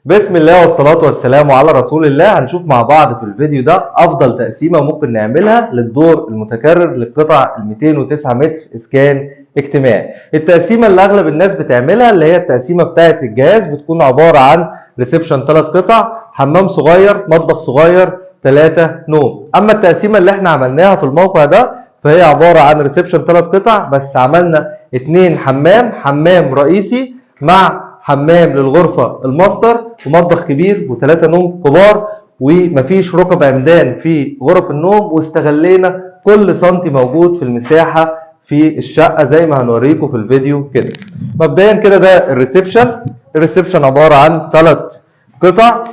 بسم الله والصلاة والسلام على رسول الله. هنشوف مع بعض في الفيديو ده أفضل تقسيمة ممكن نعملها للدور المتكرر للقطع 209 متر إسكان اجتماعي. التقسيمة اللي أغلب الناس بتعملها اللي هي التقسيمة بتاعة الجهاز، بتكون عبارة عن ريسبشن 3 قطع، حمام صغير، مطبخ صغير، 3 نوم. أما التقسيمة اللي احنا عملناها في الموقع ده فهي عبارة عن ريسبشن 3 قطع، بس عملنا 2 حمام رئيسي مع حمام للغرفة الماستر ومطبخ كبير و3 نوم كبار، ومفيش ركب عمدان في غرف النوم، واستغلينا كل سنتي موجود في المساحة في الشقة زي ما هنوريكم في الفيديو كده. مبدئيا كده ده الريسبشن عبارة عن 3 قطع.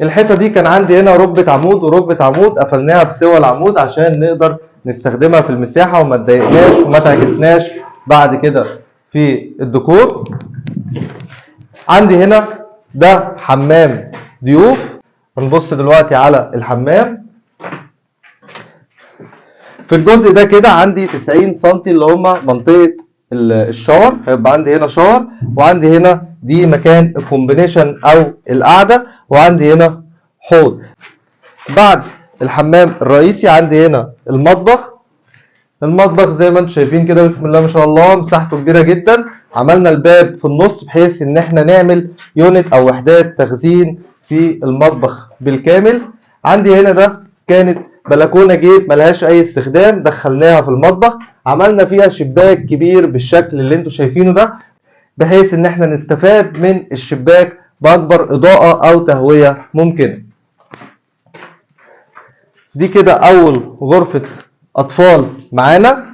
الحيطة دي كان عندي هنا ركبة عمود وركبة عمود، قفلناها بسوى العمود عشان نقدر نستخدمها في المساحة وما تضايقناش وما تعكسناش بعد كده في الديكور. عندي هنا ده حمام ضيوف. هنبص دلوقتي على الحمام. في الجزء ده كده عندي 90 سم اللي هما منطقة الشاور، هيبقى عندي هنا شاور، وعندي هنا دي مكان الكومبينيشن او القعدة، وعندي هنا حوض. بعد الحمام الرئيسي عندي هنا المطبخ زي ما انتم شايفين كده، بسم الله ما شاء الله، مساحته كبيرة جدا. عملنا الباب في النص بحيث ان احنا نعمل يونت او وحدات تخزين في المطبخ بالكامل. عندي هنا ده كانت بلكونه جيب ملهاش اي استخدام، دخلناها في المطبخ، عملنا فيها شباك كبير بالشكل اللي انتم شايفينه ده، بحيث ان احنا نستفاد من الشباك باكبر اضاءة او تهوية ممكنة. دي كده اول غرفة اطفال معانا.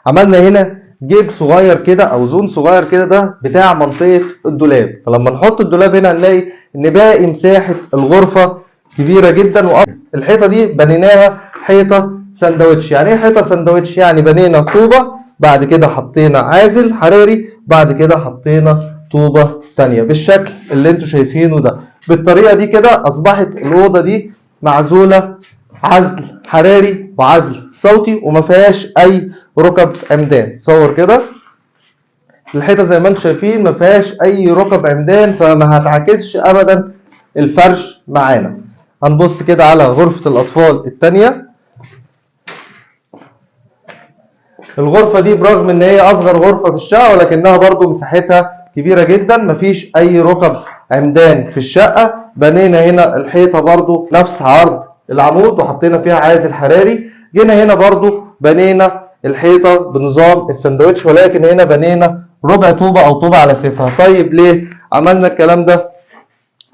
عملنا هنا جيب صغير كده او زون صغير كده، ده بتاع منطقة الدولاب، فلما نحط الدولاب هنا هنلاقي ان باقي مساحة الغرفة كبيرة جدا. الحيطة دي بنيناها حيطة ساندوتش. يعني ايه حيطة ساندوتش؟ يعني بنينا طوبة، بعد كده حطينا عازل حراري، بعد كده حطينا طوبة تانية بالشكل اللي انتوا شايفينه ده. بالطريقة دي كده اصبحت الأوضة دي معزولة عزل حراري وعزل صوتي، وما فيهاش اي ركب عمدان. صور كده الحيطه زي ما انتم شايفين ما فيهاش اي ركب عمدان، فما هتعكسش ابدا الفرش معانا. هنبص كده على غرفه الاطفال الثانيه. الغرفه دي برغم ان هي اصغر غرفه في الشقه ولكنها برضو مساحتها كبيره جدا، مفيش اي ركب عمدان في الشقه. بنينا هنا الحيطه برضو نفس عرض العمود وحطينا فيها عازل حراري. جينا هنا برضو بنينا الحيطه بنظام الساندوتش، ولكن هنا بنينا ربع طوبه او طوبه على سيفها. طيب ليه عملنا الكلام ده؟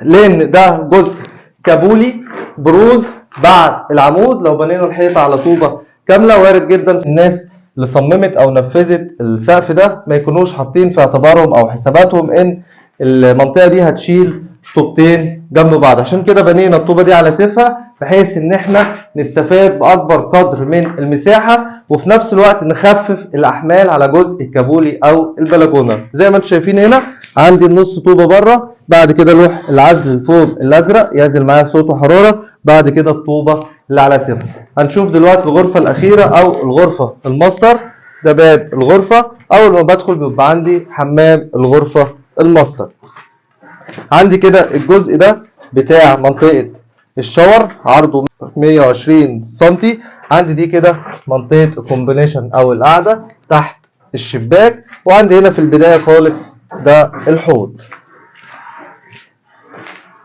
لان ده جزء كابولي بروز بعد العمود. لو بنينا الحيطه على طوبه كامله وارد جدا الناس اللي صممت او نفذت السقف ده ما يكونوش حاطين في اعتبارهم او حساباتهم ان المنطقه دي هتشيل طوبتين جنب بعض. عشان كده بنينا الطوبه دي على سيفها بحيث ان احنا نستفاد باكبر قدر من المساحه، وفي نفس الوقت نخفف الاحمال على جزء الكابولي او البلكونه. زي ما انتم شايفين هنا عندي النص طوبه بره، بعد كده لوح العزل الفوم الازرق ينزل معايا صوت وحراره، بعد كده الطوبه اللي على سيفها. هنشوف دلوقتي الغرفه الاخيره او الغرفه الماستر. ده باب الغرفه، اول ما بدخل بيبقى عندي حمام الغرفه الماستر. عندي كده الجزء ده بتاع منطقه الشاور، عرضه 120 سم. عندي دي كده منطقه الكومبينيشن او القعده تحت الشباك، وعندي هنا في البدايه خالص ده الحوض.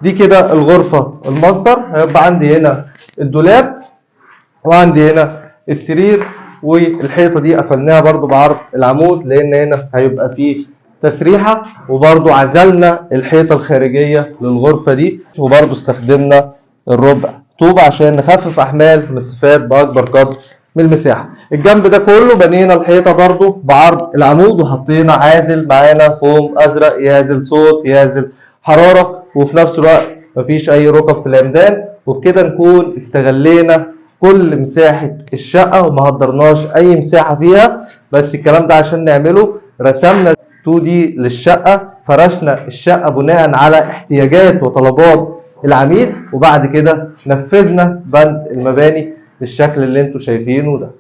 دي كده الغرفه الماستر. هيبقى عندي هنا الدولاب، وعندي هنا السرير، والحيطه دي قفلناها برضو بعرض العمود لان هنا هيبقى فيه تسريحه، وبرضو عزلنا الحيطه الخارجيه للغرفه دي، وبرضو استخدمنا الربع طوبه عشان نخفف احمال نستفاد باكبر قدر من المساحه. الجنب ده كله بنينا الحيطه برضو بعرض العمود وحطينا عازل معانا فوم ازرق يعزل صوت يعزل حراره، وفي نفس الوقت مفيش اي ركب في العمدان. وبكده نكون استغلينا كل مساحه الشقه وما هدرناش اي مساحه فيها. بس الكلام ده عشان نعمله رسمنا 2D للشقه، فرشنا الشقه بناء على احتياجات وطلبات العميل، وبعد كده نفذنا بند المباني بالشكل اللي انتم شايفينه ده.